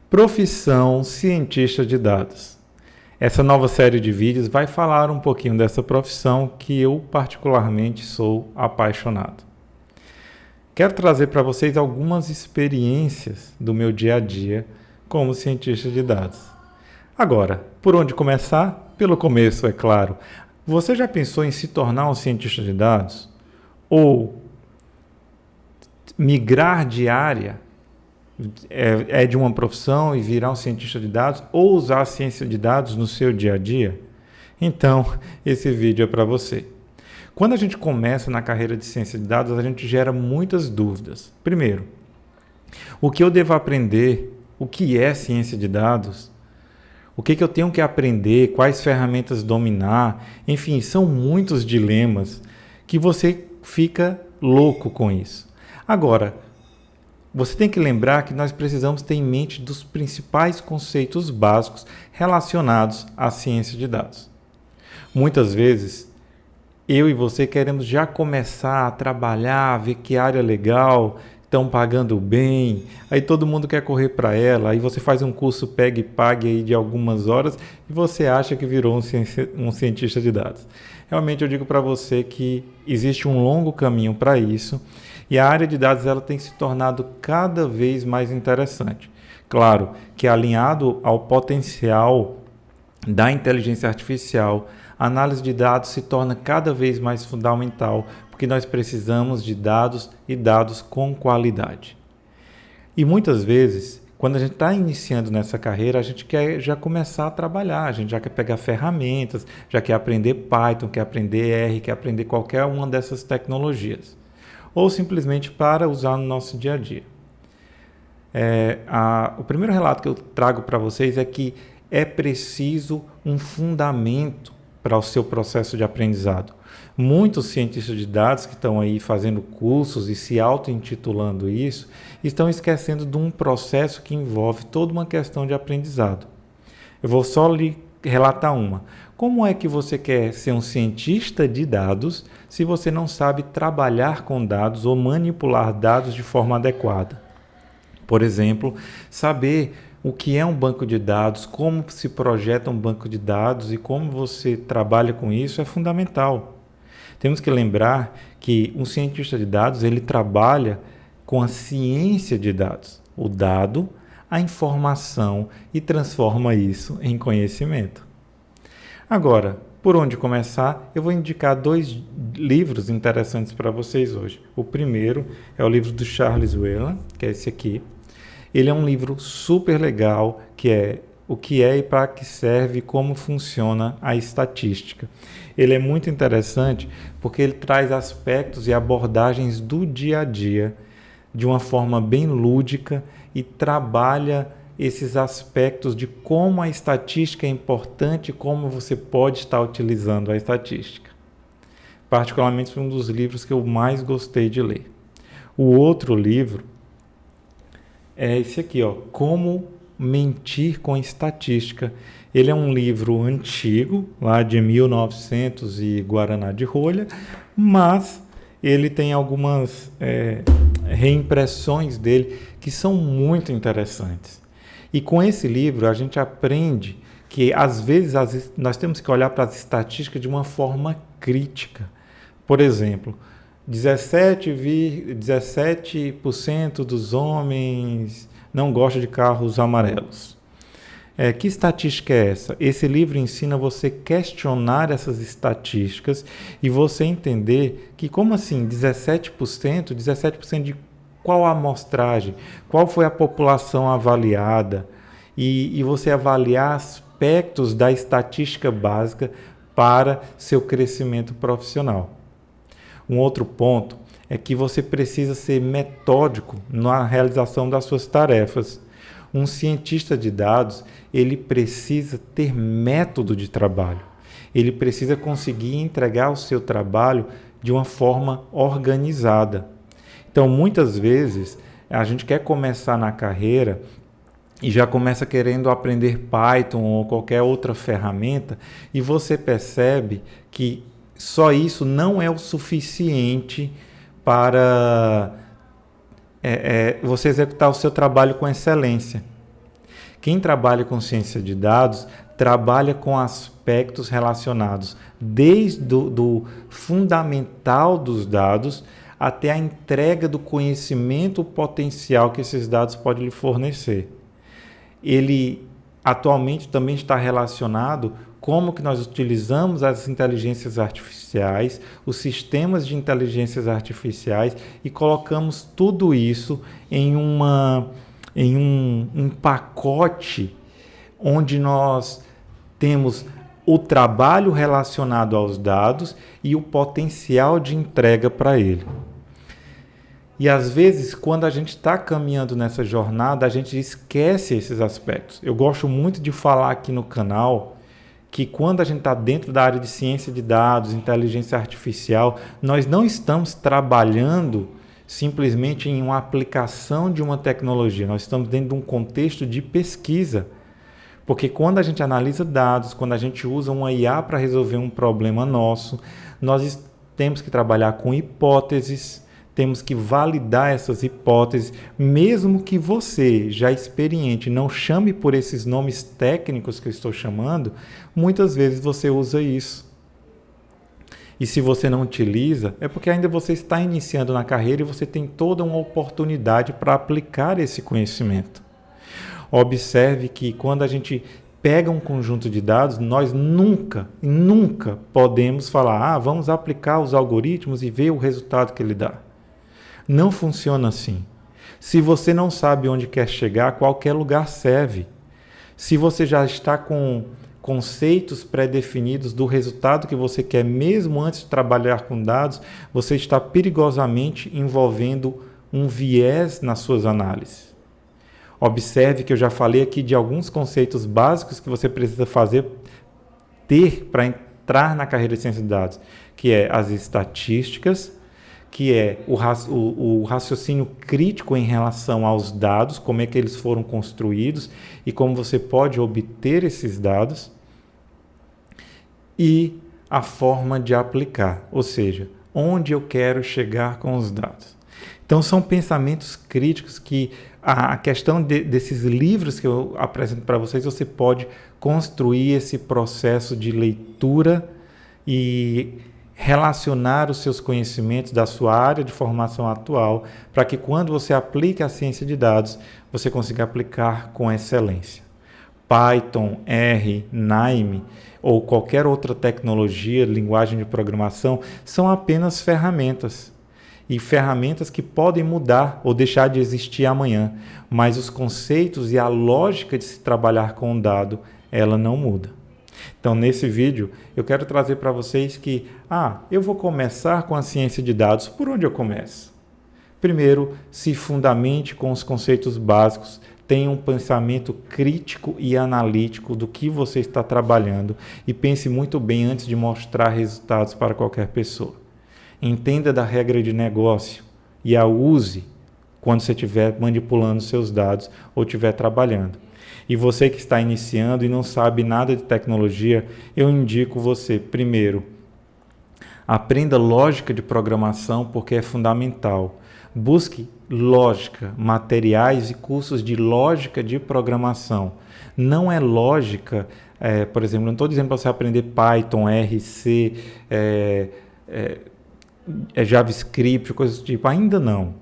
Profissão cientista de dados. Essa nova série de vídeos vai falar um pouquinho dessa profissão que eu particularmente sou apaixonado. Quero trazer para vocês algumas experiências do meu dia a dia como cientista de dados. Agora, por onde começar? Pelo começo, é claro. Você já pensou em se tornar um cientista de dados? Ou migrar de área? É de uma profissão e virar um cientista de dados ou usar a ciência de dados no seu dia a dia? Então, esse vídeo é para você. Quando a gente começa na carreira de ciência de dados, a gente gera muitas dúvidas. Primeiro, o que eu devo aprender? O que é ciência de dados? O que eu tenho que aprender? Quais ferramentas dominar? Enfim, são muitos dilemas que você fica louco com isso. Agora, você tem que lembrar que nós precisamos ter em mente dos principais conceitos básicos relacionados à ciência de dados. Muitas vezes, eu e você queremos já começar a trabalhar, ver que área legal, estão pagando bem, aí todo mundo quer correr para ela, aí você faz um curso Pega e Pague aí de algumas horas e você acha que virou um cientista de dados. Realmente eu digo para você que existe um longo caminho para isso. E a área de dados ela tem se tornado cada vez mais interessante. Claro que alinhado ao potencial da inteligência artificial, a análise de dados se torna cada vez mais fundamental, porque nós precisamos de dados e dados com qualidade. E muitas vezes, quando a gente está iniciando nessa carreira, a gente quer já começar a trabalhar, a gente já quer pegar ferramentas, já quer aprender Python, quer aprender R, quer aprender qualquer uma dessas tecnologias. Ou simplesmente para usar no nosso dia a dia. O primeiro relato que eu trago para vocês é que é preciso um fundamento para o seu processo de aprendizado. Muitos cientistas de dados que estão aí fazendo cursos e se auto-intitulando isso, estão esquecendo de um processo que envolve toda uma questão de aprendizado. Eu vou só lhe relatar uma. Como é que você quer ser um cientista de dados se você não sabe trabalhar com dados ou manipular dados de forma adequada? Por exemplo, saber o que é um banco de dados, como se projeta um banco de dados e como você trabalha com isso é fundamental. Temos que lembrar que um cientista de dados ele trabalha com a ciência de dados, o dado, a informação e transforma isso em conhecimento. Agora, por onde começar? Eu vou indicar 2 livros interessantes para vocês hoje. O primeiro é o livro do Charles Whelan, que é esse aqui. Ele é um livro super legal, que é o que é e para que serve, como funciona a estatística. Ele é muito interessante porque ele traz aspectos e abordagens do dia a dia de uma forma bem lúdica e trabalha esses aspectos de como a estatística é importante e como você pode estar utilizando a estatística. Particularmente foi um dos livros que eu mais gostei de ler. O outro livro é esse aqui, Como Mentir com Estatística. Ele é um livro antigo, lá de 1900 e Guaraná de rolha, mas ele tem algumas reimpressões dele que são muito interessantes. E com esse livro a gente aprende que às vezes nós temos que olhar para as estatísticas de uma forma crítica. Por exemplo, 17% dos homens não gostam de carros amarelos. Que estatística é essa? Esse livro ensina você a questionar essas estatísticas e você entender que, como assim, 17% de qual a amostragem, qual foi a população avaliada e você avaliar aspectos da estatística básica para seu crescimento profissional. Um outro ponto é que você precisa ser metódico na realização das suas tarefas. Um cientista de dados, ele precisa ter método de trabalho. Ele precisa conseguir entregar o seu trabalho de uma forma organizada. Então, muitas vezes, a gente quer começar na carreira e já começa querendo aprender Python ou qualquer outra ferramenta e você percebe que só isso não é o suficiente para você executar o seu trabalho com excelência. Quem trabalha com ciência de dados trabalha com aspectos relacionados desde do fundamental dos dados até a entrega do conhecimento potencial que esses dados podem lhe fornecer. Ele atualmente também está relacionado como que nós utilizamos as inteligências artificiais, os sistemas de inteligências artificiais e colocamos tudo isso em um pacote onde nós temos o trabalho relacionado aos dados e o potencial de entrega para ele. E às vezes, quando a gente está caminhando nessa jornada, a gente esquece esses aspectos. Eu gosto muito de falar aqui no canal que quando a gente está dentro da área de ciência de dados, inteligência artificial, nós não estamos trabalhando simplesmente em uma aplicação de uma tecnologia. Nós estamos dentro de um contexto de pesquisa. Porque quando a gente analisa dados, quando a gente usa uma IA para resolver um problema nosso, nós temos que trabalhar com hipóteses, temos que validar essas hipóteses, mesmo que você, já experiente, não chame por esses nomes técnicos que eu estou chamando, muitas vezes você usa isso. E se você não utiliza, é porque ainda você está iniciando na carreira e você tem toda uma oportunidade para aplicar esse conhecimento. Observe que quando a gente pega um conjunto de dados, nós nunca podemos falar, vamos aplicar os algoritmos e ver o resultado que ele dá. Não funciona assim. Se você não sabe onde quer chegar, qualquer lugar serve. Se você já está com conceitos pré-definidos do resultado que você quer, mesmo antes de trabalhar com dados, você está perigosamente envolvendo um viés nas suas análises. Observe que eu já falei aqui de alguns conceitos básicos que você precisa ter para entrar na carreira de ciência de dados, que é as estatísticas, que é o raciocínio crítico em relação aos dados, como é que eles foram construídos e como você pode obter esses dados, e a forma de aplicar, ou seja, onde eu quero chegar com os dados. Então, são pensamentos críticos que a questão desses livros que eu apresento para vocês, você pode construir esse processo de leitura e relacionar os seus conhecimentos da sua área de formação atual para que quando você aplique a ciência de dados, você consiga aplicar com excelência. Python, R, NAIM ou qualquer outra tecnologia, linguagem de programação, são apenas ferramentas. E ferramentas que podem mudar ou deixar de existir amanhã, mas os conceitos e a lógica de se trabalhar com um dado, ela não muda. Então, nesse vídeo, eu quero trazer para vocês que, eu vou começar com a ciência de dados. Por onde eu começo? Primeiro, se fundamente com os conceitos básicos, tenha um pensamento crítico e analítico do que você está trabalhando e pense muito bem antes de mostrar resultados para qualquer pessoa. Entenda da regra de negócio e a use quando você estiver manipulando seus dados ou estiver trabalhando. E você que está iniciando e não sabe nada de tecnologia, eu indico você, primeiro, aprenda lógica de programação porque é fundamental. Busque lógica, materiais e cursos de lógica de programação. Não é lógica, por exemplo, não estou dizendo para você aprender Python, R, C, JavaScript, coisas do tipo, ainda não.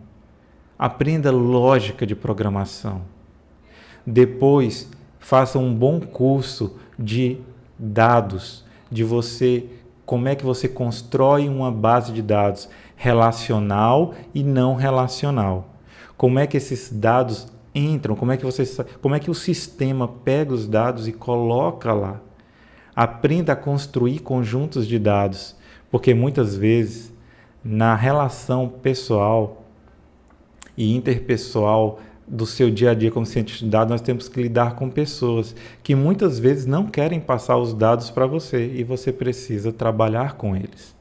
Aprenda lógica de programação. Depois, faça um bom curso de dados, como é que você constrói uma base de dados relacional e não relacional. Como é que esses dados entram, como é que o sistema pega os dados e coloca lá. Aprenda a construir conjuntos de dados, porque muitas vezes na relação pessoal e interpessoal do seu dia a dia como cientista de dados, nós temos que lidar com pessoas que muitas vezes não querem passar os dados para você e você precisa trabalhar com eles.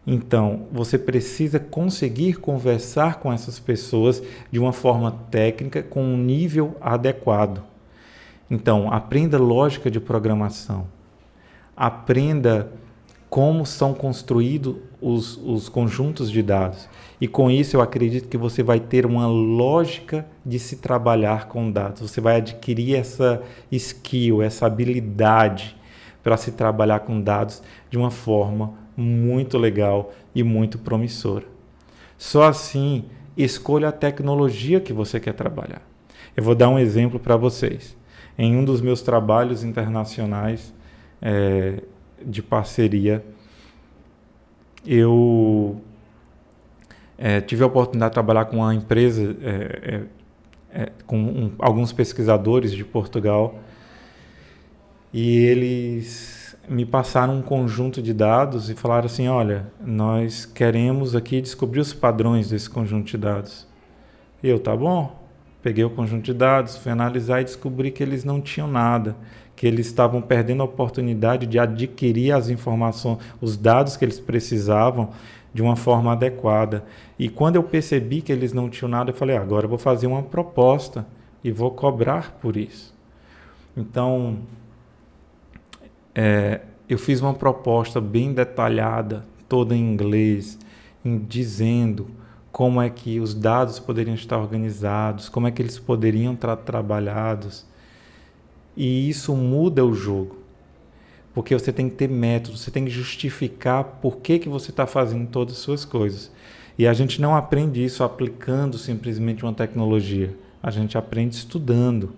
Então, você precisa conseguir conversar com essas pessoas de uma forma técnica com um nível adequado. Então, aprenda lógica de programação. Aprenda como são construídos os conjuntos de dados. E com isso eu acredito que você vai ter uma lógica de se trabalhar com dados. Você vai adquirir essa skill, essa habilidade para se trabalhar com dados de uma forma muito legal e muito promissora. Só assim, escolha a tecnologia que você quer trabalhar. Eu vou dar um exemplo para vocês. Em um dos meus trabalhos internacionais de parceria, eu tive a oportunidade de trabalhar com uma empresa, alguns pesquisadores de Portugal, e eles me passaram um conjunto de dados e falaram assim, olha, nós queremos aqui descobrir os padrões desse conjunto de dados. E eu, tá bom, peguei o conjunto de dados, fui analisar e descobri que eles não tinham nada, que eles estavam perdendo a oportunidade de adquirir as informações, os dados que eles precisavam de uma forma adequada. E quando eu percebi que eles não tinham nada, eu falei, agora eu vou fazer uma proposta e vou cobrar por isso. Então, eu fiz uma proposta bem detalhada, toda em inglês, dizendo como é que os dados poderiam estar organizados, como é que eles poderiam estar trabalhados. E isso muda o jogo, porque você tem que ter método, você tem que justificar por que você está fazendo todas as suas coisas. E a gente não aprende isso aplicando simplesmente uma tecnologia, a gente aprende estudando.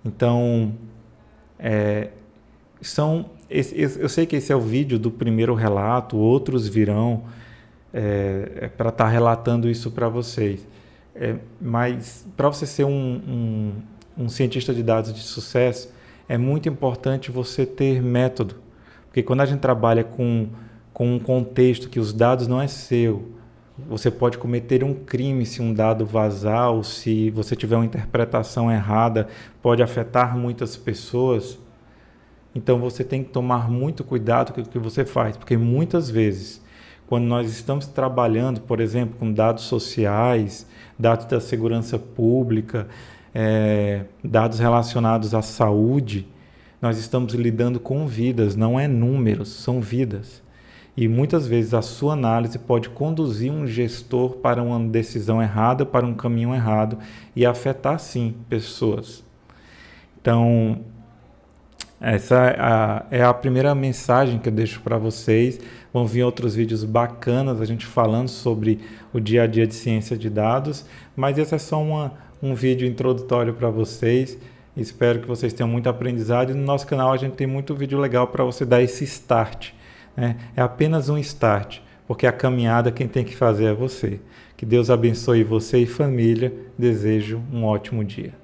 Então, eu sei que esse é o vídeo do primeiro relato, outros virão para estar relatando isso para vocês. Mas para você ser um cientista de dados de sucesso, é muito importante você ter método. Porque quando a gente trabalha com um contexto que os dados não é seu, você pode cometer um crime se um dado vazar ou se você tiver uma interpretação errada, pode afetar muitas pessoas. Então você tem que tomar muito cuidado com o que você faz, porque muitas vezes, quando nós estamos trabalhando, por exemplo, com dados sociais, dados da segurança pública, dados relacionados à saúde, nós estamos lidando com vidas, não é números, são vidas. E muitas vezes a sua análise pode conduzir um gestor para uma decisão errada, para um caminho errado e afetar, sim, pessoas. Então, essa é a primeira mensagem que eu deixo para vocês. Vão vir outros vídeos bacanas, a gente falando sobre o dia a dia de ciência de dados, mas esse é só um vídeo introdutório para vocês. Espero que vocês tenham muito aprendizado e no nosso canal a gente tem muito vídeo legal para você dar esse start. É apenas um start, porque a caminhada quem tem que fazer é você. Que Deus abençoe você e família. Desejo um ótimo dia.